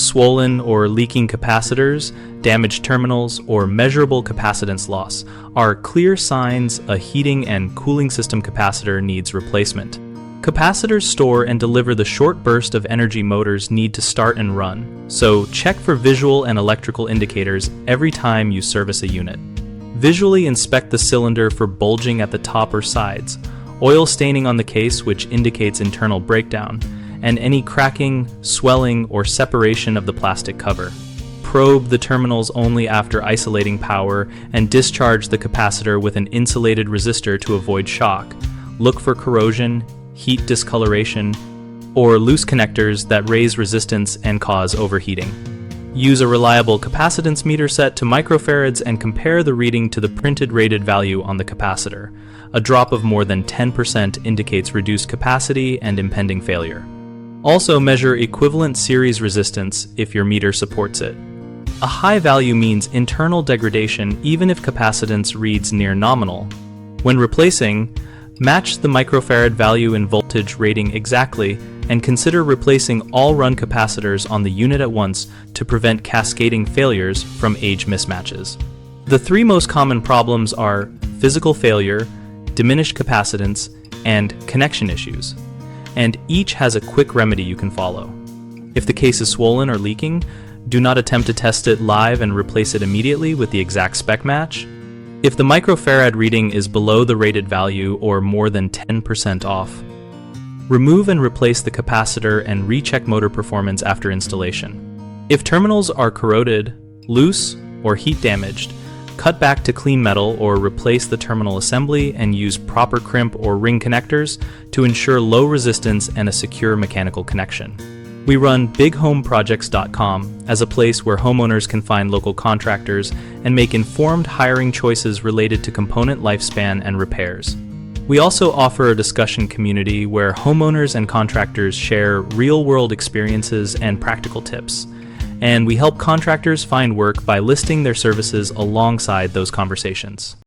swollen or leaking capacitors, damaged terminals, or measurable capacitance loss are clear signs a heating and cooling system capacitor needs replacement. Capacitors store and deliver the short burst of energy motors need to start and run, so check for visual and electrical indicators every time you service a unit. Visually inspect the cylinder for bulging at the top or sides, oil staining on the case which indicates internal breakdown, and any cracking, swelling, or separation of the plastic cover. Probe the terminals only after isolating power and discharge the capacitor with an insulated resistor to avoid shock. Look for corrosion, heat discoloration, or loose connectors that raise resistance and cause overheating. Use a reliable capacitance meter set to microfarads and compare the reading to the printed rated value on the capacitor. A drop of more than 10% indicates reduced capacity and impending failure. Also measure equivalent series resistance if your meter supports it. A high value means internal degradation even if capacitance reads near nominal. When replacing, match the microfarad value in voltage rating exactly and consider replacing all run capacitors on the unit at once to prevent cascading failures from age mismatches. The three most common problems are physical failure, diminished capacitance, and connection issues, and each has a quick remedy you can follow. If the case is swollen or leaking, do not attempt to test it live and replace it immediately with the exact spec match. If the microfarad reading is below the rated value or more than 10% off, remove and replace the capacitor and recheck motor performance after installation. If terminals are corroded, loose, or heat damaged, cut back to clean metal or replace the terminal assembly and use proper crimp or ring connectors to ensure low resistance and a secure mechanical connection. We run bighomeprojects.com as a place where homeowners can find local contractors and make informed hiring choices related to component lifespan and repairs. We also offer a discussion community where homeowners and contractors share real-world experiences and practical tips. And we help contractors find work by listing their services alongside those conversations.